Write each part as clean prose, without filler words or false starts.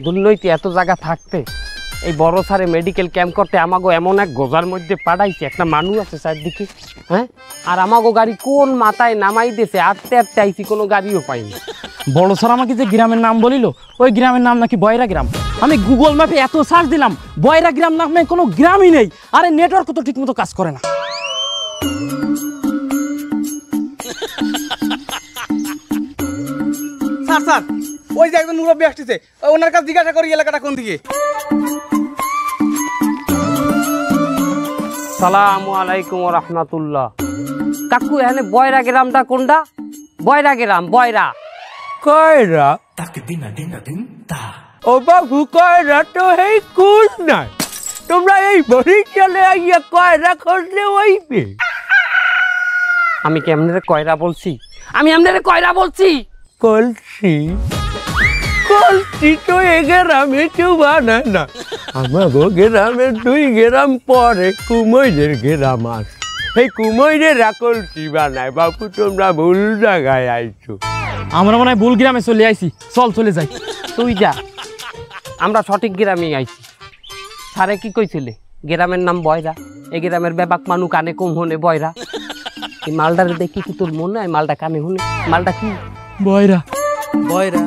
দুর্নীতি এত জায়গা থাকতে এই বড় সারে মেডিকেল ক্যাম্প করতে আমাগো এমন এক গোজার মধ্যে পাঠাইছে, একটা মানুষ আছে চারদিকে, হ্যাঁ, আর আমাগো গাড়ি কোন মাথায় নামাই দিয়েছে, আটতে আটতে আইছি, কোনো গাড়িও পাইনি। বড় স্যার আমাকে যে গ্রামের নাম বলিল, ওই গ্রামের নাম নাকি বয়রা গ্রাম। আমি গুগল ম্যাপে এত সার্চ দিলাম, বয়রা গ্রাম নামে কোনো গ্রামই নেই। আরে নেটওয়ার্ক তো ঠিক মতো কাজ করে না। স্যার স্যার, ওই যে একজন মুরব্বী আসতেছে, ওনার কাছে জিজ্ঞাসা করি এলাকাটা কোন দিকে। সালামু আলাইকুম ওয়া রাহমাতুল্লাহ। কাকু এখানে বয়রা গ্রামটা কোনটা? বয়রা গ্রাম, বয়রা কয়রা ও বাবু, কয়রা তো এই কুল নাই। তোমরা এই বরিশালে আইয়া কয়রা খুঁজলে ওইবে। আমি কি আপনাদের কয়রা বলছি? আমি আপনাদের কয়রা বলছি? কলসি কলসি তো এ গ্রামে কেউ বানায় না। আমাগো গ্রামে 2 গ্রাম পরে কুমৈরের গ্রাম আছে, এই কুমৈরেরা কলসি বানায়। বাবু তোমরা ভুল জায়গায় আইছো। আমরা মনে হয় ভুল গ্রামে চলে আইছি, চল চলে যাই। তুই যা, আমরা সঠিক গ্রামে আইছি। সারে কি কইছিলে? গ্রামের নাম বয়রা, এই গ্রামের ব্যাপাক মানু কানে কম হনে বয়রা। এই মালটারে দেখি কি তোর মনে হয় মালটা কানে হনে? মালটা কি? বয়রা বয়রা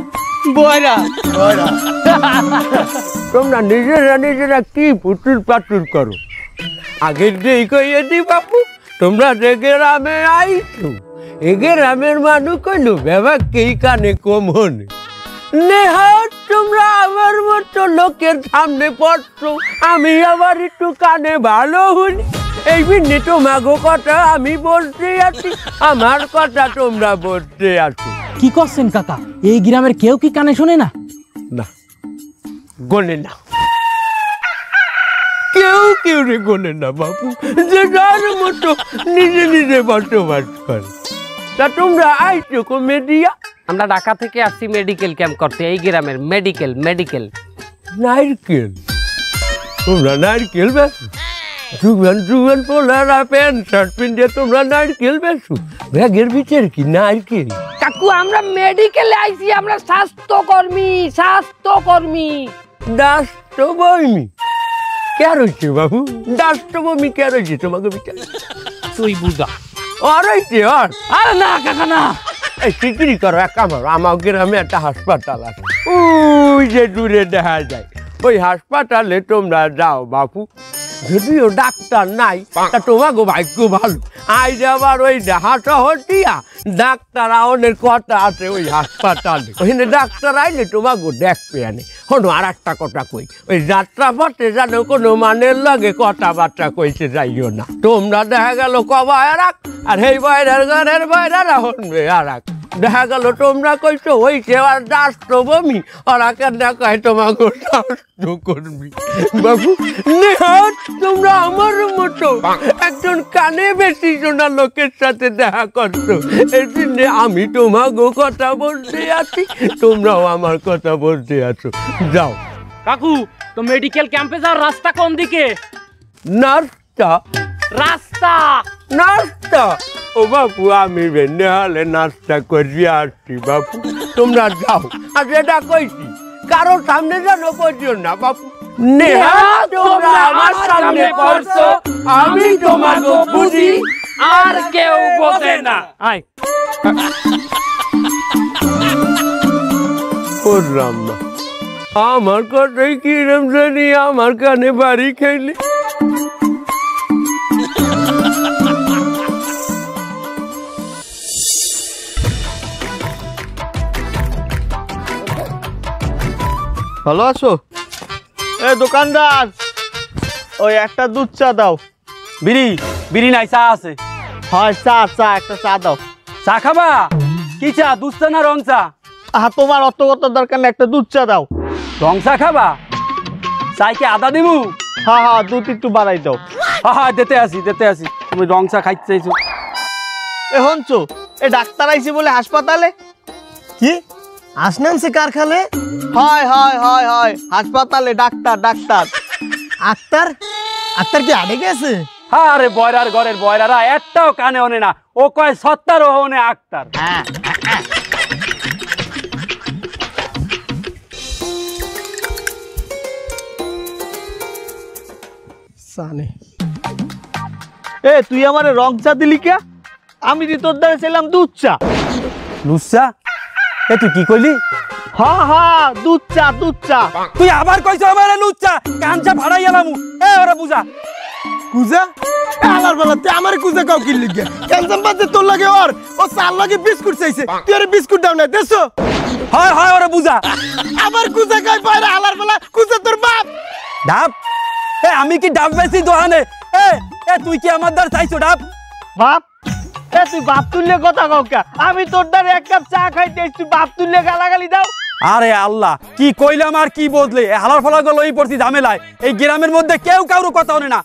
বয়রা বয়রা। তোমরা নিজেরা কি পুতুল পাতুল করো? আগের দিয়ে কইয়ে দি বাপু, তোমরা যে গ্রামে আইছো, এ গ্রামের মানুষ কইল ব্যাপাক কি কানে কম হনে। নেহাত তোমরা আমার মতো লোকের সামনে পড়ছো, আমি আবার একটু কানে ভালো হলি। এই বিনে তোমাগো কথা আমি বলতে আছি, আমার কথা তোমরা বলতে আছো। কি করছেন কাকা? এই গ্রামের কেউ কি কানে শোনে না? না, গোনে না, কেউ রে গোনে না বাবু, যে যার মতো নিজে বসবাস করে। তা তোমরা আইছো কমেডিয়া? আমরা ঢাকা থেকে আসছি মেডিকেল ক্যাম্প করতে, এই গ্রামের মেডিকেল। নারকেল? তোমরা নারকেল বেছো? যুগান পোলারা প্যান্ট শার্ট পিন্ডে তোমরা নারকেল বেছো? ব্যাগের ভিতরে কি নারকেল? কাকু আমরা মেডিকেলে আইছি, আমরা স্বাস্থ্যকর্মী। দাস্তবমি কে রয়েছে বাবু? দাস্তবমি কে রয়েছে তোমাকে বিচার? তুই বুঝা। আর আরে না কাকা না, এই চিকিরি করো, এক কাম করো, আমার গ্রামে একটা হাসপাতাল আছে, ওই যে দূরে দেখা যায়, ওই হাসপাতালে তোমরা যাও বাপু। যদিও ডাক্তার নাই, তা তোমাকে ভাগ্য ভালো। আজ আবার ওই হাঁটা হটিয়া ডাক্তার আওনের কথা আছে ওই হাসপাতালে। ওখানে ডাক্তার আইলে তোমাকে দেখবে আনে। হনো আর একটা কথা কই, ওই যাত্রা পথে যেন কোনো মানের লাগে কথাবার্তা কইতে যাইও না। তোমরা দেখা গেল কবায় রাখ, আর এই বাইরের ঘরের বাইরেরা হনবে আর এক। দেখা গেল তোমরা কইছো ওই সেবার রাষ্ট্রভূমি, ওরা কেন কয় তোমাকে রাষ্ট্রকর্মী। বাবু নেহাত তোমরা আমার মতো একজন কানে বেশি শোনা লোকের সাথে দেখা করছো, এই জন্য আমি তোমাকে কথা বলতে আছি, তোমরাও আমার কথা বলতে আছো। যাও। কাকু তো মেডিকেল ক্যাম্পে যাওয়ার রাস্তা কোন দিকে? নাস্তা? নাস্তা? ও বাপু, আমি ভেন্ডে হলে নাস্তা করি আসছি বাপু, তোমরা যাও। আর যেটা কইছি কারোর সামনে যেন কইছো না বাপু। নেহাত তোমরা আমার সামনে পড়ছো, আমি তোমাকে বুঝি, আর কেউ বোঝে না। আয় করলাম না। আমার কথাই কিরম জানি আমার কানে বাড়ি খাইলে। ভালো আছো? এ দোকানদার, ওই একটা দুধ চা দাও। বিড়ি নাই, চা আছে। হয় চা একটা চা দাও। চা খাবা? কি চা, দুধ চা না রং চা? তোমার অত দরকার না, একটা দুধ চা দাও। রং চা খাবা? চাই কি আদা দিবু? হ্যাঁ দুধ একটু বাড়াই দাও। হ্যাঁ দিতে আসি। তুমি রং চা খাইতে চাইছো? এ হনছো, এ ডাক্তার আইছে বলে হাসপাতালে? কি আসনামছে কারখানে? হয় হাসপাতালে ডাক্তার। আক্তার কি আড়ে গেছে? আরে বয়রার ঘরের বয়রারা একটাও কানে ওনে না, ও কয় সত্তার ও হনে আক্তার। জানে এ তুই আমারে রং চা দিলি কে? আমি দি তোর দ্বারা ছিলাম দুধ চা। লুচ্চা এ তুই কি কইলি? হ্যাঁ দুধ চা দুধ চা। তুই আবার কইছো আমারে লুচ্চা, কাঞ্চা ভাড়াই এলামু। এ ওরে বুঝা কুজা আলার বেলা তুই আমার কুজা কাউ কি লিখে ক্যান্সাম বাজে তোর লাগে ওর ও চার লাগে বিস্কুট চাইছে তুই ওরে বিস্কুট দাও না দেছো হয় হয় ওরে বুঝা। আবার কুজা কাই পায়রা আলার বেলা কুজা তোর বাপ ডাব এ আমি কি ডাব বেশি দোহানে? এ এ তুই কি আমার দ্বার চাইছো ডাব? বাপ এ তুই বাপ তুললে কথা কও কে? আমি তোর দ্বারা এক কাপ চা খাইতে তুই বাপ তুললে গালাগালি দাও। আরে আল্লাহ কি কইলাম আর কি বদলে হালার ফলা গেল এই পড়ছি ঝামেলায়। এই গ্রামের মধ্যে কেউ কারো কথা হনে না।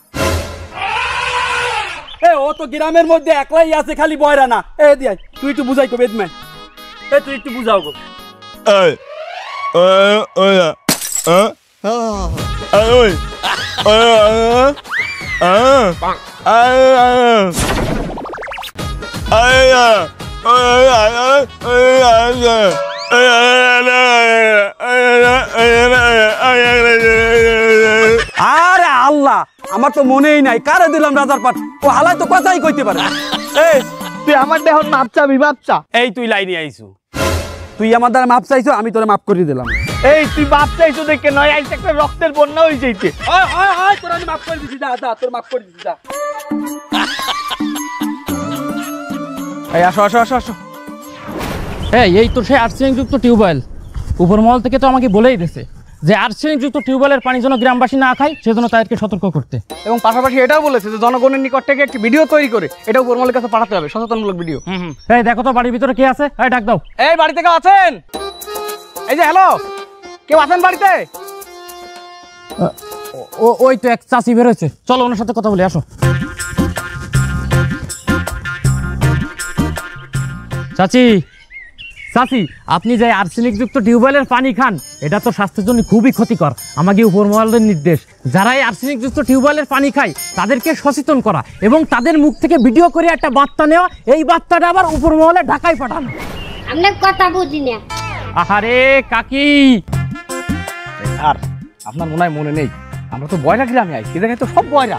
এ ও তো গ্রামের মধ্যে একলাই আছে খালি বয়রা না। এ দিয়াই তুই একটু বুঝাই কো বেদম্যান। এ তুই একটু বুঝাও গো। Ơi, আরে আল্লাহ আমার তো মনেই নাই কারে দিলাম রাজার পাট। ও হালাই তো কথাই কইতে পারে। এই তুই আমার দেহন মাপ চাবি মাপ চা। এই তুই লাইনে আইছু, তুই আমার দ্বারা মাপ চাইছো, আমি তোরে মাপ করে দিলাম। এই তুই বাপ চাইছো দেখে নয় আইছে একটা রক্তের বন্যা হয়ে যাইতে। হয় হয় হয় তোর আমি মাপ করে দিছি। যা যা তোর মাপ করে দিছি যা। এই আসো আসো আসো আসো। এই তো সেই আর্সেনিক যুক্ত টিউবওয়েল উপর মহল থেকে তো আমাকে বলেই দিয়েছে যে আর্সেনিক যুক্ত টিউবওয়েলের পানি যেন গ্রামবাসী না খায় সেজন্য তাদেরকে সতর্ক করতে। এবং পাশাপাশি এটাও বলেছে যে জনগণের নিকট থেকে একটি ভিডিও তৈরি করে এটা উপরমহলের কাছে পাঠাতে হবে, সচেতনমূলক ভিডিও। এই দেখো তো বাড়ির ভিতরে কে আছে? এই ডাক দাও। এই বাড়িতে কেউ আছেন? এই যে হ্যালো, কেউ আছেন বাড়িতে? ওই তো এক চাচি বের হয়েছে, চলো ওনার সাথে কথা বলি। আসো চাচি। চাচি আপনি যে আর্সেনিক যুক্ত টিউবওয়েলের পানি খান এটা তো স্বাস্থ্যের জন্য খুবই ক্ষতিকর। আমাকে উপরমহলের নির্দেশ যারা এই আর্সেনিক যুক্ত টিউবওয়েলের পানি খায় তাদেরকে সচেতন করা এবং তাদের মুখ থেকে ভিডিও করে একটা বার্তা নেওয়া, এই বার্তাটা আবার উপরমহলে ঢাকায় পাঠানো। আমরা কথা বুঝি না। আহারে কাকি, আর আপনার মনে হয় মনে নেই, আমরা তো বয়রা গ্রামে আইছি, এই জায়গায় তো সব বয়রা।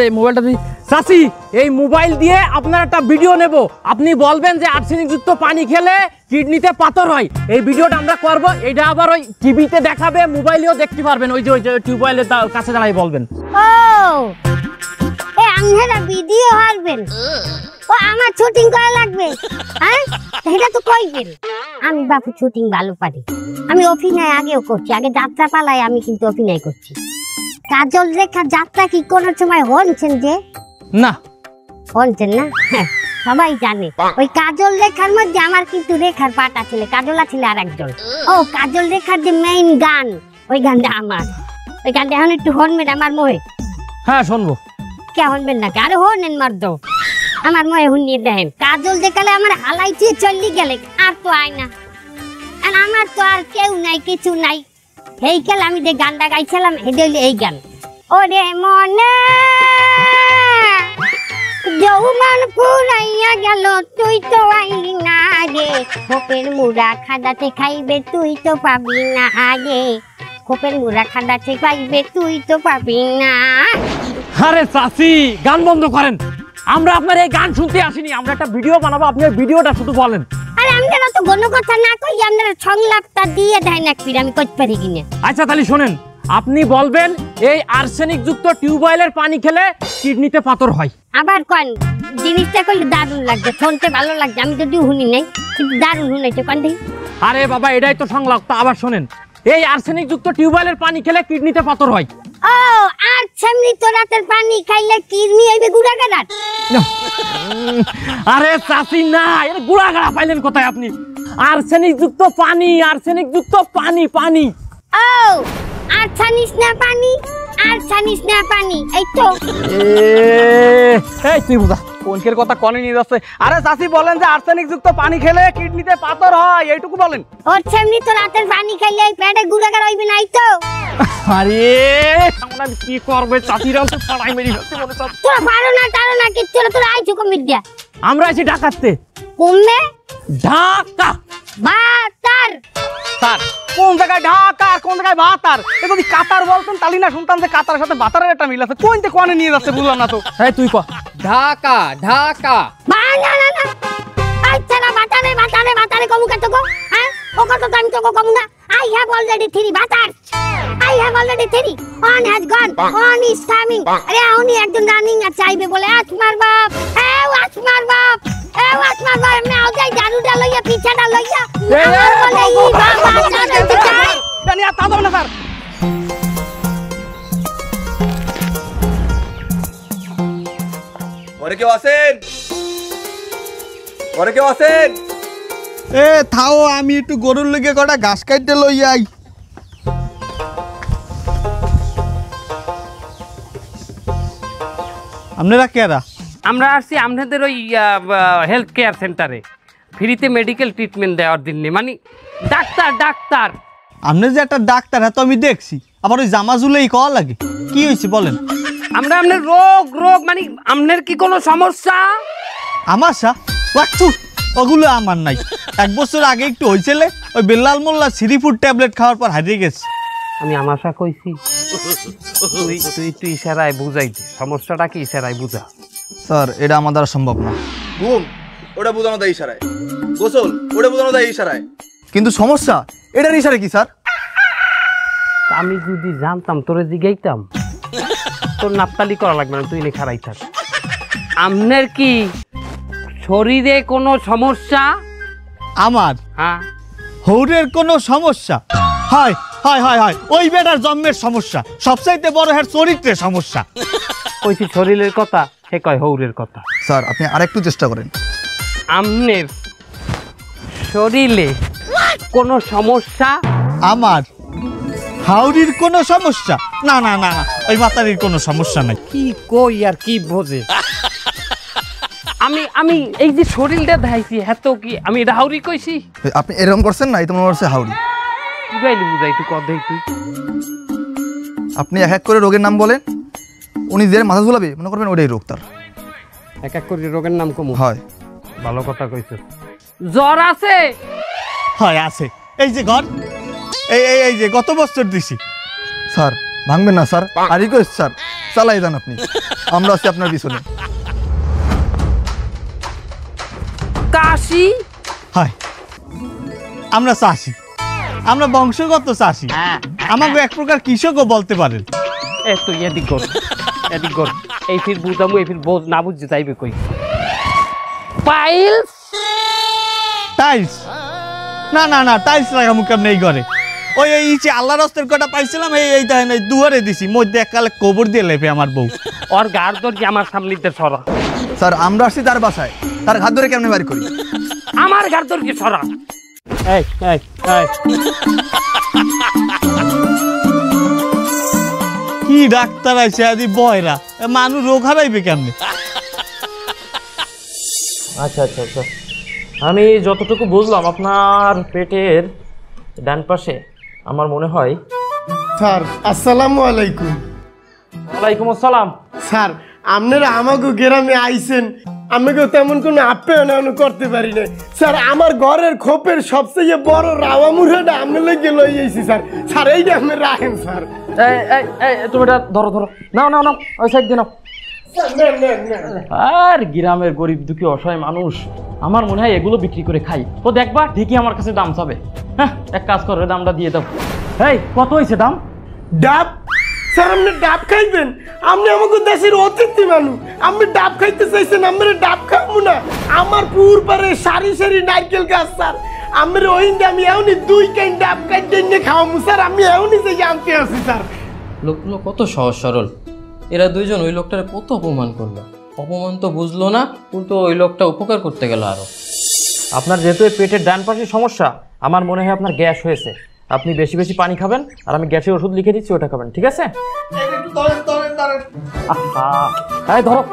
এই মোবাইলটা দিই। চাচি এই মোবাইল দিয়ে আপনার একটা ভিডিও নেব, আপনি বলবেন যে আর্সেনিক যুক্ত পানি খেলে কিডনিতে পাথর হয়। এই ভিডিওটা আমরা করব, এটা আবার ওই টিভিতে দেখাবে, মোবাইলেও দেখতে পারবেন। ওই যে টিউবওয়েলের কাছে দাঁড়াই বলবেন। ও এ আপনারা ভিডিও হারবেন? ও আমার শুটিং করা লাগবে? হ্যাঁ এটা তো কইবেন। আমি বাপু শুটিং ভালো পারি, আমি অভিনয় আগেও করছি, আগে যাত্রা পালায় আমি কিন্তু অভিনয় করছি। কাজল রেখা যাত্রা কি কোনো সময় হনছেন? যে না হনছেন না? হ্যাঁ সবাই জানে ওই কাজল রেখার মধ্যে আমার কিন্তু রেখার পাট আছে, কাজল আছে আর একজন। ও কাজল রেখার যে মেইন গান, ওই গানটা আমার, ওই গানটা এখন একটু হনবেন আমার মোহে। হ্যাঁ শুনবো। কে হনবেন না? আরে হনেন মার্দ আমার মোহে হুনিয়ে দেখেন। কাজল দেখালে আমার হালাইতে চল্লি গেলে আর তো আয় না, আর আমার তো আর কেউ নাই কিছু নাই। এই খেল আমি যে গানটা গাইছিলাম এটা হইলে এই গান। ওরে মনে যৌবন পুরাইয়া গেল তুই তো আইলি না রে, খোপের মুড়া খাদাতে খাইবে তুই তো পাবি না রে, খোপের মুড়া খাদাতে খাইবে তুই তো পাবি না। আরে চাচি গান বন্ধ করেন, আমরা আপনার এই গান শুনতে আসিনি, আমরা একটা ভিডিও বানাবো, আপনি ওই ভিডিওটা শুধু বলেন। আরে আমরা তো কোনো কথা না কই আপনারা সংলাপটা দিয়ে দেয় না, ফির আমি কইতে পারি কিনা। আচ্ছা তাহলে শোনেন, আপনি বলবেন এই আর্সেনিক যুক্ত টিউবওয়েলের পানি খেলে কিডনিতে পাথর হয়। আবার কোন জিনিসটা কইলে দারুণ লাগছে, শুনতে ভালো লাগছে, আমি যদিও শুনি নাই কিন্তু দারুণ শুনেছে কোন দেখি। আরে বাবা এটাই তো সংলাপ, তা আবার শোনেন, এই আর্সেনিক যুক্ত টিউবওয়েলের পানি খেলে কিডনিতে পাথর হয়। ও আর সামনে তো রাতের পানি খাইলে কিডনি হইবে গুড়াগাড়াট। আরে চাচি না, এর গুড়াগাড়া পাইলেন কোথায় আপনি? আর্সেনিক যুক্ত পানি, আর্সেনিক যুক্ত পানি, পানি। ও আর ছানিস না পানি, আর ছানিস না পানি, এই তো। এই তুই বুঝা কোনকের কথা কনে নিয়ে যাচ্ছে। আরে চাচি বলেন যে আর্সেনিক যুক্ত পানি খেলে কিডনিতে পাথর হয়, এইটুকু বলেন। ওর সামনে তো রাতের পানি খাইলে পেটে গুড়াগাড়া হইবে না, এই তো। আরে আমরা কি করবে, চাচিরাও তো পাড়াই মেরি হচ্ছে মনে চাচ্ছে। তোরা পারো না টারো না কিচ্ছু না, তোরা আইছো কমিট দিয়া। আমরা আছি ঢাকাতে। কমবে ঢাকা ভাতার। স্যার কোন জায়গায় ঢাকা আর কোন জায়গায় ভাতার? এ যদি কাতার বলতেন তাহলে না শুনতাম যে কাতারের সাথে ভাতারের একটা মিল আছে। কোনতে কোনে নিয়ে যাচ্ছে বুঝলাম না তো। এই তুই ক। ঢাকা ঢাকা। না না না না, আচ্ছা না ভাতারে ভাতারে ভাতারে কমু কত গো? হ্যাঁ ও কত টাইম তো কমু না। I have already 3 ভাতার। I have already 3. One has gone, one is coming. আরে উনি একজন রানিং আর চাইবে বলে আসমার বাপ। আসমার বাপ। আসমার বাপ নাও যাই দারুটা লইয়া পিছাটা লইয়া। আমার বলে ই বাবা চাইতে চাই। জানি আর তা যাবে না স্যার। ঘরে কেউ আছেন? ঘরে কেউ আছেন? এ থাও, আমি একটু গরুর লগে কটা ঘাস কাটতে লই আই। আপনারা কেরা? আমরা আসছি আপনাদের ওই হেলথ কেয়ার সেন্টারে ফ্রিতে মেডিকেল ট্রিটমেন্ট দেওয়ার জন্য, মানে ডাক্তার ডাক্তার। আপনি যে একটা ডাক্তার, হ্যাঁ তো আমি দেখছি, আবার ওই জামা জুলেই কওয়া লাগে। কি হয়েছে বলেন? আমরা আপনার রোগ রোগ মানে আপনার কি কোনো সমস্যা? আমার ওয়াচ্ছু ওগুলো আমার নাই। 1 বছর আগে একটু হয়েছিল, ওই বেল্লাল মোল্লা সিরিফুড ট্যাবলেট খাওয়ার পর হারিয়ে গেছে। আমি আমাশা কইছি, তুই তুই তুই ইশারায় বুঝাই দে সমস্যাটা কি, ইশারায় বুঝা। স্যার এটা আমার দ্বারা সম্ভব না। ঘুম ওটা বোঝানো দেয় ইশারায়, গোসল ওটা বোঝানো দেয় ইশারায়। কিন্তু সমস্যা এটার ইশারা কি স্যার? আমি যদি জানতাম তোরে জিগাইতাম, তোর নাপতালি করা লাগবে না, তুই নে খারাই থাক। আপনার কি শরীরে কোনো সমস্যা? আমার হ্যাঁ, হৌরের কোনো সমস্যা? হয় হয় হয় হয়, ওই বেটার জন্মের সমস্যা। সবচাইতে বড় হ্যাঁ চরিত্রের সমস্যা। কইছি শরীরের কথা, সে কয় হৌরের কথা। স্যার আপনি আরেকটু চেষ্টা করেন। আপনার শরীরে কোনো সমস্যা? আমার হাউরির কোনো সমস্যা? না না না না, ওই মাতারির কোনো সমস্যা নাই। কি কই আর কি বোঝে? আমি আমি এই যে শরীরটা দেখাইছি, হ্যাঁ তো কি আমি এটা হাউরি কইছি? আপনি এরকম করছেন না, এই তো মনে হচ্ছে হাউরি। বুঝাইলি বুঝাই তুই কর দেখ তুই। আপনি এক এক করে রোগের নাম বলেন, উনি যে মাথা ঝুলাবে মনে করবেন ওটাই রোগ তার। এক এক করে রোগের নাম কমু? হয়। ভালো কথা কইছিস। জ্বর আছে? হয় আছে। এই যে ঘর, এই এই এই যে গত বছর দিছি। স্যার ভাঙবেন না স্যার, আর রিকোয়েস্ট স্যার, চালাই যান আপনি, আমরা আছি আপনার পিছনে। কাশি? হয়, আমরা চাষি, আমরা বংশগত চাষি। আমাকে এক প্রকার কৃষকও বলতে পারেন। এ তুই এদিক কর, এদিক কর। এই ফির বুঝামু, এই ফির না বুঝতে চাইবে কই। পাইলস? টাইলস? না না না, টাইলস লাগামু কেমন এই ঘরে? ওই এই যে আল্লাহ রাস্তার কটা পাইছিলাম, এই এই দেখেন এই দুয়ারে দিছি, মধ্যে এককালে কবর দিয়ে লেপে আমার বউ। ওর গাড় ধর কি আমার সামলিতে সরা। স্যার আমরা আসছি তার বাসায়, তার ঘাত ধরে কেমনে বাড়ি করি? আমার গাড় ধর কি সরা। এই এই এই কি ডাক্তার আইছে আদি বয়রা, মানুষ রোগ হারাইবে কেমনে? আচ্ছা আচ্ছা আচ্ছা, আমি যতটুকু বুঝলাম আপনার পেটের ডান পাশে আমার মনে হয়। স্যার আসসালামু আলাইকুম। ওয়ালাইকুম আসসালাম। স্যার আপনারা আমাকে গ্রামে আইছেন, আমাকে তেমন কোনো আপ্যায়ন করতে পারি না। স্যার আমার ঘরের খোপের সবচেয়ে বড় রাওয়া মুড়াটা আপনি লেগে লই আইছি স্যার। স্যার এইটা আপনি রাখেন স্যার। এই এই এই তুমি এটা ধরো ধরো, নাও নাও নাও, ওই সাইড দিয়ে নাও। আর গ্রামের গরিব দুঃখী অসহায় মানুষ, আমার মনে হয় এগুলো বিক্রি করে খাই তো দেখবা ঠিকই আমার কাছে দাম চাবে। হ্যাঁ এক কাজ করো, দামটা দিয়ে দাও। এই কত হয়েছে দাম? ডাব? স্যার আপনি ডাব খাইবেন? আপনি আমাকে দেশের অতিথি মানুষ, আপনি ডাব খাইতে চাইছেন, আমরা ডাব খাবো না? আমার পুর পারে সারি সারি নারকেল গাছ স্যার, আমরা ওই আমি এমনি 2 কেন ডাব খাইতে নিয়ে খাওয়াবো স্যার। আমি এমনি যে জানতে আছি স্যার। লোকগুলো কত সহজ সরল, এরা দুইজন ওই লোকটার কত অপমান করলো, অপমান তো বুঝলো না, উল্টো ওই লোকটা উপকার করতে গেল আরো। আপনার যেহেতু এই পেটের ডান পাশে সমস্যা, আমার মনে হয় আপনার গ্যাস হয়েছে। আপনি বেশি বেশি পানি খাবেন, আর আমি গ্যাসের ওষুধ লিখে দিচ্ছি, ওটা খাবেন, ঠিক আছে? আহা, এই ধরো।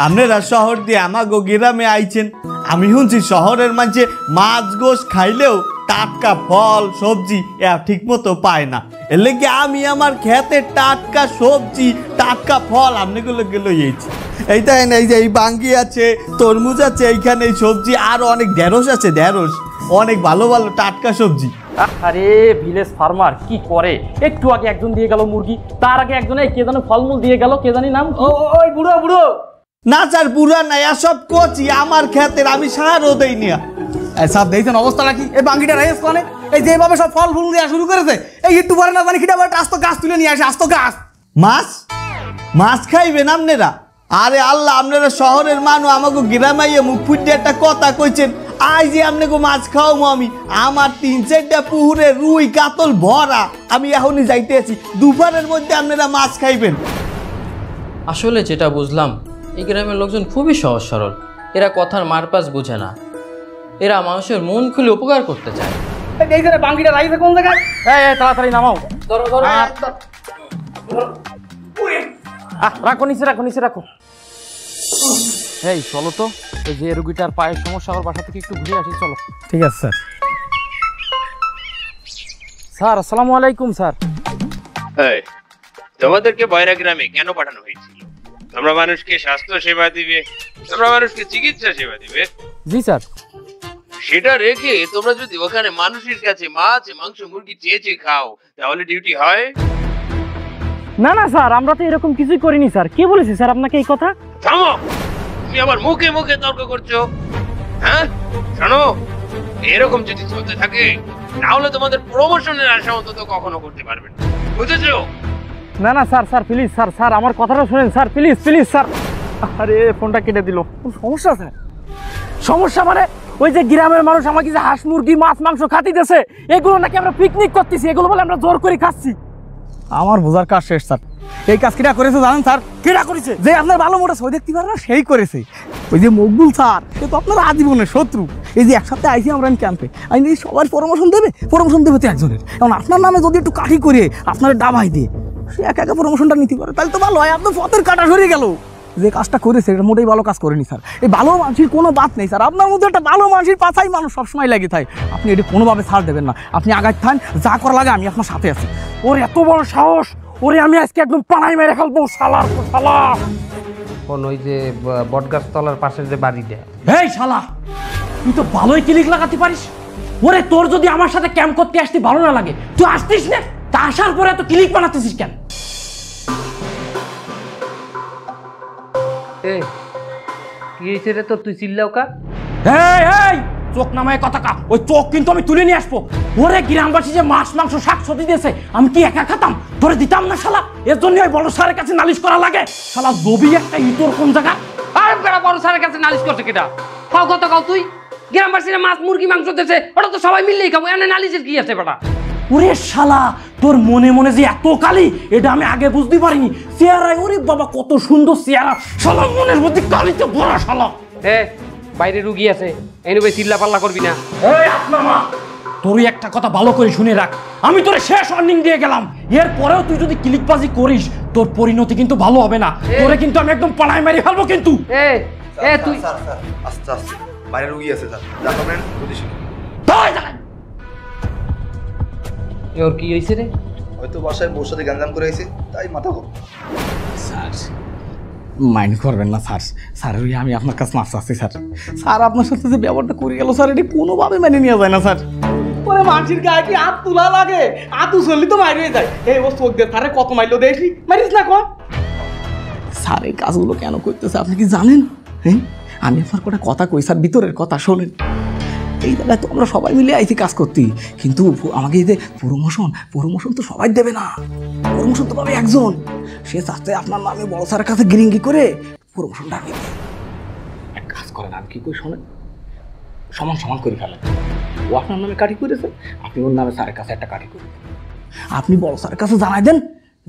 আপনারা শহর দিয়ে আমাগো গ্রামে আইছেন, আমি শুনছি শহরের মাঝে মাছ গোস খাইলেও টাটকা ফল সবজি ঠিক মতো পায় না। এর লেগে আমি আমার খেতে টাটকা সবজি টাটকা ফল আপনাগুলো লইয়েছি। এই দেখেন, এই যে এই বাঙ্গি আছে, তরমুজ আছে, এইখানে এই সবজি আরো অনেক ঢেঁড়স আছে, ঢেঁড়স অনেক ভালো ভালো টাটকা সবজি। আরে ভিলেজ ফার্মার কি করে, একটু আগে একজন দিয়ে গেল মুরগি, তার আগে একজনে কে জানো ফলমূল দিয়ে গেল, কে জানি নাম। ওই বুড়ো বুড়ো না স্যার, বুড়া নাই, সব কচি আমার ক্ষেতের, আমি সারও দেই না। সব দেখছেন অবস্থাটা কি? এই বাঙ্গিটা রাইস কোনে এই যেভাবে সব ফল ফুল দেওয়া শুরু করেছে, এই একটু পরে না জানি কিটা আবার আস্ত গাছ তুলে নিয়ে আসে, আস্ত গাছ। মাছ মাছ খাইবেন আপনারা? আরে আল্লাহ, আপনারা শহরের মানুষ, আমাকে গ্রামাইয়ে মুখ ফুটে একটা কথা কইছেন, আই যে আপনাকে মাছ খাওয়াবো আমি। আমার 3-4টা পুকুরে রুই কাতল ভরা, আমি এখনই যাইতেছি, দুপুরের মধ্যে আপনারা মাছ খাইবেন। আসলে যেটা বুঝলাম, এই গ্রামের লোকজন খুবই সহজ সরল। এরা কথার মারপাস বোঝে না, এরা মানুষের মন খুলে উপকার করতে চায়। এই যে বাঙ্গিটা রাইছে কোন জায়গায়? এই তাড়াতাড়ি নামাও, ধরো ধরো রাখো নিচে, রাখো নিচে রাখো। এই চলো তো, ওই যে রুগীটার পায়ের সমস্যা, ওর বাসা থেকে একটু ঘুরে আসি, চলো। ঠিক আছে স্যার। স্যার আসসালামু আলাইকুম। স্যার তোমাদেরকে বয়রা গ্রামে কেন পাঠানো হয়েছিল? তোমরা মানুষকে স্বাস্থ্য সেবা দিবে, তোমরা মানুষকে চিকিৎসা সেবা দিবে। জি স্যার। সেটা রেখে তোমরা যদি ওখানে মানুষের কাছে মাছ মাংস মুরগি চেয়ে চেয়ে খাও, তাহলে ডিউটি হয়? না না স্যার, আমরা তো এরকম কিছুই করিনি স্যার। কে বলেছে স্যার আপনাকে এই কথা? থামো, তুমি আবার মুখে মুখে তর্ক করছো। হ্যাঁ শোনো, এরকম যদি চলতে থাকে তাহলে তোমাদের প্রমোশনের আশা অন্তত কখনো করতে পারবে না, বুঝেছো? না না sir, sir please sir, sir আমার কথাটা শুনেন স্যার, প্লিজ প্লিজ স্যার। আরে ফোনটা কেটে দিল। সমস্যা স্যার? সমস্যা মানে ওই যে গ্রামের মানুষ আমাকে যে হাঁস মুরগি মাছ মাংস খাতি দিয়েছে, এগুলো নাকি আমরা পিকনিক করতেছি, এগুলো বলে আমরা জোর করে খাচ্ছি। আমার বোঝার কাজ শেষ স্যার। এই কাজ কিরা করেছে জানেন স্যার? কেডা করেছে? যে আপনার ভালো মোটা সই দেখতে পারে না, সেই করেছে। ওই যে মকবুল স্যার, সে তো আপনার আজীবনের শত্রু। এই যে একসাথে আইসি আমরা ক্যাম্পে, আমি সবার প্রমোশন দেবে তো একজনের। এখন আপনার নামে যদি একটু কাঠি করে আপনার ডাবাই দিয়ে সে একা একা প্রমোশনটা নিতে পারে, তাহলে তো ভালো হয়। আপনার পথের কাটা সরিয়ে গেল। যে কাজটা করেছে এটা মোটেই ভালো কাজ করেনি স্যার। এই ভালো মানুষের কোনো বাদ নেই স্যার। আপনার মধ্যে একটা ভালো মানুষের পাছাই মানুষ সবসময় লাগে থাকে। আপনি এটা কোনোভাবে ছাড় দেবেন না। আপনি আগায় থান, যা করা লাগে আমি আপনার সাথে আছি। ওর এত বড় সাহস, ওরে আমি আজকে একদম পানায় মেরে ফেলবো শালার শালা। কোন ওই যে বটগাছ তলার পাশের যে বাড়িটা। এই শালা, তুই তো ভালোই ক্লিক লাগাতে পারিস। ওরে তোর যদি আমার সাথে ক্যাম্প করতে আসতে ভালো না লাগে, তুই আসতিস না। তা আসার পরে এত ক্লিক বানাতেছিস কেন? এ কি হয়েছে রে তোর, তুই চিল্লাও কা? এই এই চোখ নামায় কথা কা, ওই চোখ কিন্তু আমি তুলে নিয়ে আসবো। ওরে গ্রামবাসী যে মাছ মাংস শাক সবজি দিয়েছে, আমি কি একা খেতাম? তোরে দিতাম না শালা। এর জন্য ওই বড় স্যারের কাছে নালিশ করা লাগে। শালা দবি একটা ইতর কোন জায়গা? আরে বেড়া বড় স্যারের কাছে নালিশ করছে কেটা? কাও কত কাও তুই? গ্রামবাসীরা মাছ মুরগি মাংস দিয়েছে, ওটা তো সবাই মিললেই খাবো, এনে নালিশের কি আছে বেটা? ওরে শালা, তোর মনে মনে যে এত কালি, এটা আমি আগে বুঝতে পারিনি। চেহারায় ওরে বাবা কত সুন্দর চেহারা, শালা মনের মধ্যে কালিতে ভরা শালা। এ বাইরে রুগী আছে, এই ভাই চিল্লা পাল্লা করবি না। এই আপনা মা, তোর একটা কথা ভালো করে শুনে রাখ, আমি তোরে শেষ ওয়ার্নিং দিয়ে গেলাম। এর পরেও তুই যদি ক্লিকবাজি করিস, তোর পরিণতি কিন্তু ভালো হবে না। তোরে কিন্তু আমি একদম পাড়ায় মেরে ফেলবো কিন্তু। এ তুই স্যার স্যার আস্তে আস্তে, বাইরে রুগী আছে স্যার, ডাক্তার বুঝিস ওর কি হয়েছে রে? হয়তো বাসায় বউর সাথে গ্যাঞ্জাম করে আইছে, তাই মাথা গরম। স্যার মাইন্ড করবেন না স্যার। স্যার ওই আমি আপনার কাছে মাফ চাচ্ছি স্যার। স্যার আপনার সাথে যে ব্যবহারটা করে গেল স্যার, এটি কোনোভাবে মেনে নেওয়া যায় না স্যার। ওরে মানুষের গায়ে কি হাত তোলা লাগে? হাতু চললি তো মারিয়ে যায়। এই ও চোখ দিয়ে স্যারে কত মাইলো দেখলি, মারিস না কর। স্যার এই কাজগুলো কেন করতেছে আপনি কি জানেন? হ্যাঁ, আমি আপনার কটা কথা কই স্যার, ভিতরের কথা শোনেন। এই জায়গায় তো আমরা সবাই মিলে আইছি কাজ করতে, কিন্তু আমাকে এই যে প্রমোশন তো সবাই দেবে না। প্রমোশন তো পাবে একজন। সে চাচ্ছে আপনার নামে বড় স্যারের কাছে গিরিঙ্গি করে প্রমোশনটা আগে এক কাজ করেন, আমি কি কই শোনেন, সমান সমান করে ফেলেন। ও আপনার নামে কাটি করেছে, আপনি ওর নামে স্যারের কাছে একটা কাটি করে আপনি বড় স্যারের কাছে জানাই দেন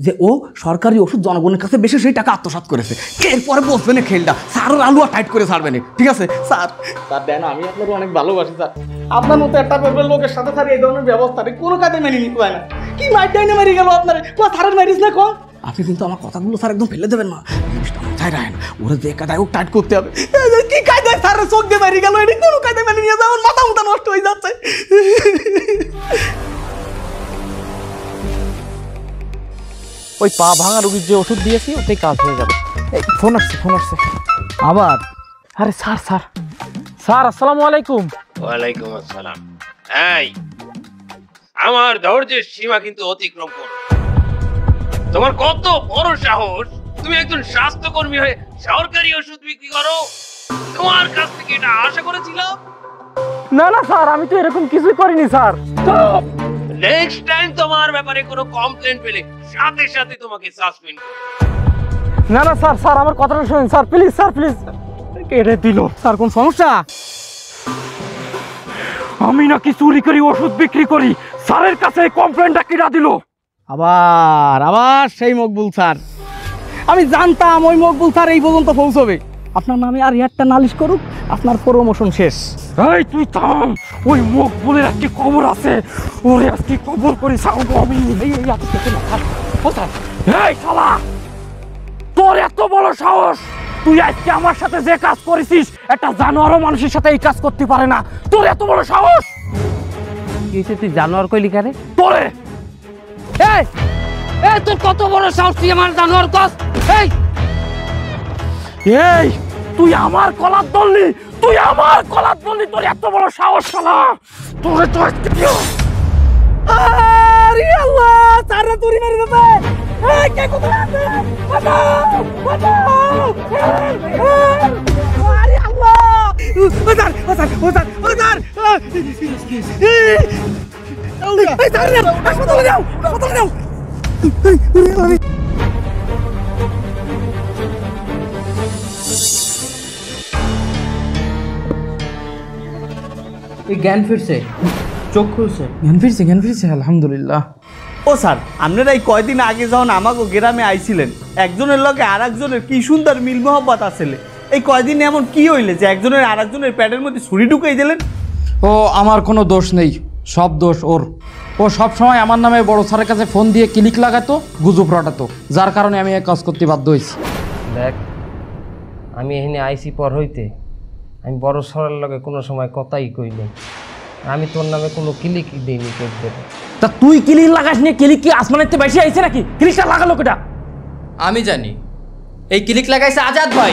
যে ও সরকারি ওষুধ জনগণের কাছে বেশি সেই টাকা আত্মসাৎ করেছে। এরপরে বসবেন খেলটা, স্যারের আলুয়া টাইট করে ছাড়বেন। ঠিক আছে স্যার? স্যার দেন, আমি আপনাকে অনেক ভালোবাসি স্যার। আপনার মতো একটা পেপার লোকের সাথে স্যার এই ধরনের ব্যবস্থা কোনো কাজে মেনে নিতে পারে না। কি মাইটাই না মেরে গেল আপনার, স্যারের ম্যারিজ না কম। আপনি কিন্তু আমার কথাগুলো স্যার একদম ফেলে দেবেন না, জিনিসটা মাথায় রাখেন। ওরা যে কাদায় ও টাইট করতে হবে। কি কায়দায় স্যারের চোখ দিয়ে মেরে গেল, এটি কোনো কায়দায় মেনে নিয়ে যাওয়ার মাথা মুথা নষ্ট হয়ে যাচ্ছে। ওই পা ভাঙা রোগীর যে ওষুধ দিয়েছি ওতেই কাজ হয়ে যাবে। এই ফোন আসছে আবার। আরে স্যার স্যার স্যার আসসালামু আলাইকুম। ওয়ালাইকুম আসসালাম। এই আমার ধৈর্যের সীমা কিন্তু অতিক্রম করো। তোমার কত বড় সাহস, তুমি একজন স্বাস্থ্যকর্মী হয়ে সরকারি ওষুধ বিক্রি করো? তোমার কাছ থেকে এটা আশা করেছিলাম। না না স্যার, আমি তো এরকম কিছুই করিনি স্যার। নেক্সট টাইম তোমার ব্যাপারে কোনো কমপ্লেইন পেলে সাথে সাথে তোমাকে সাসপেন্ড করব। না না স্যার স্যার আমার কথাটা শুনুন স্যার, প্লিজ স্যার প্লিজ। কেটে দিল স্যার, কোন সমস্যা? আমি নাকি চুরি করি ওষুধ বিক্রি করি, স্যারের কাছে কমপ্লেনটা কিরা দিল? আবার আবার সেই মকবুল স্যার। আমি জানতাম ওই মকবুল স্যার এই পর্যন্ত পৌঁছবে। আপনার নামে আর একটা নালিশ করুক, আপনার প্রমোশন শেষ। এই তুই থাম, ওই মকবুলের একটি খবর আছে, ওরে আজকে খবর করি সাউব আমি। এই আপনি দেখে না স্যার, ও স্যার। এই শালা, তোর এত বড় সাহস, তুই আজকে আমার সাথে যে কাজ করেছিস একটা জানোয়ারও মানুষের সাথে এই কাজ করতে পারে না। তোর এত বড় সাহস! কি হয়েছে, তুই জানোয়ার কইলি কারে? তোরে! এই এই তোর কত বড় সাহস, তুই আমার জানোয়ার কস? এই এই তুই আমার কলার ধরলি, তুই আমার কলার ধরলি, তোর এত বড় সাহস শালা! তোরে তো আজকে আরে আল্লাহ, স্যার তুই মেরে দেবে। এই কে কোথায় আছে? বাঁচাও বাঁচাও! আরে আল্লাহ, স্যার স্যার স্যার স্যার! এই স্যার, হাসপাতালে যাও, হাসপাতালে যাও। এই জ্ঞান ফিরছে, চোখ খুলছে। জ্ঞান ফিরছে আলহামদুলিল্লাহ। ও স্যার, আপনারা এই কয়দিন আগে যখন আমাকে গ্রামে আইছিলেন, একজনের লগে আর একজনের কি সুন্দর মিল মোহব্বত আসলে, এই কয়দিন এমন কি হইলে যে একজনের আর একজনের প্যাডের মধ্যে ছুরি ঢুকাই দিলেন? ও আমার কোনো দোষ নেই, সব দোষ ওর। ও সব সময় আমার নামে বড় স্যারের কাছে ফোন দিয়ে ক্লিক লাগাতো, গুজব রটাতো, যার কারণে আমি এক কাজ করতে বাধ্য হয়েছি। দেখ, আমি এখানে আইসি পর হইতে আমি বড় সরের লগে কোনো সময় কথাই কই নাই। আমি তোর নামে কোনো ক্লিক দিইনি করতে। তা তুই ক্লিক লাগাস নিয়ে, ক্লিক কি আসমানের থেকে বেশি আইছে নাকি? ক্লিকটা লাগালো কেটা? আমি জানি, এই ক্লিক লাগাইছে আজাদ ভাই।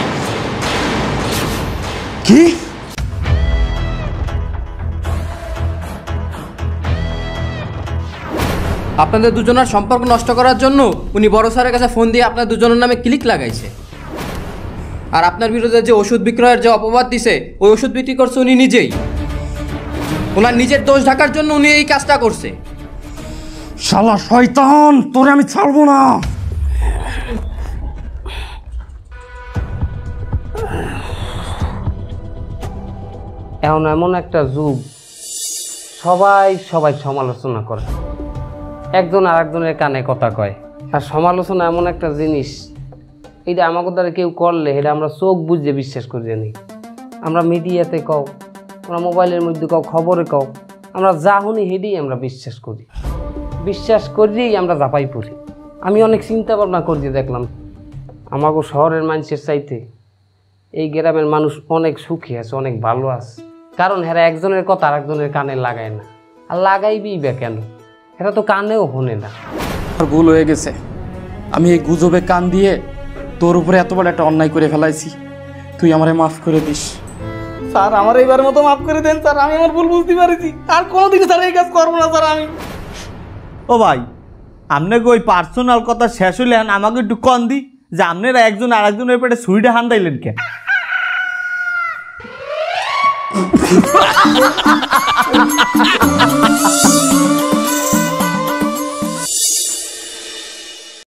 কি? আপনাদের দুজনের সম্পর্ক নষ্ট করার জন্য উনি বড় স্যারের কাছে ফোন দিয়ে আপনার দুজনের নামে ক্লিক লাগাইছে। আর আপনার বিরুদ্ধে যে ওষুধ বিক্রয়ের যে অপবাদ দিছে, ওই ওষুধ বিক্রি করছে উনি নিজেই। ওনার নিজের দোষ ঢাকার জন্য উনি এই কাজটা করছে। শালা শয়তান, তোরে আমি ছাড়বো না। এখন এমন একটা যুগ, সবাই সমালোচনা করে, একজন আর একজনের কানে কথা কয়। আর সমালোচনা এমন একটা জিনিস, এটা আমাকে দ্বারা কেউ করলে এটা আমরা চোখ বুঝে বিশ্বাস করি জানি। আমরা মিডিয়াতে কও, আমরা মোবাইলের মধ্যে কও, খবরে কও, আমরা যা শুনি হেডেই আমরা বিশ্বাস করি, বিশ্বাস করেই আমরা জাপাই পড়ি। আমি অনেক চিন্তা ভাবনা করি, দেখলাম আমাকে শহরের মানুষের চাইতে এই গ্রামের মানুষ অনেক সুখী আছে, অনেক ভালো আছে। কারণ হেরা একজনের কথা আর একজনের কানে লাগায় না, আর লাগাইবেই বা কেন? এরা তো কানেও শোনে না। ভুল হয়ে গেছে, আমি এই গুজবে কান দিয়ে তোর উপরে এত বড় একটা অন্যায় করে ফেলাইছি, তুই আমারে মাফ করে দিস। স্যার আমার এইবার মতো মাফ করে দেন স্যার, আমি আমার ভুল বুঝতে পারছি, আর কোনোদিন স্যার এই কাজ করবো না স্যার আমি। ও ভাই, আপনাকে ওই পার্সোনাল কথা শেষ হইলে আমাকে একটু কন দি যে আপনারা একজন আর একজনের পেটে ছুরিটা হান্দাইলেন কেন?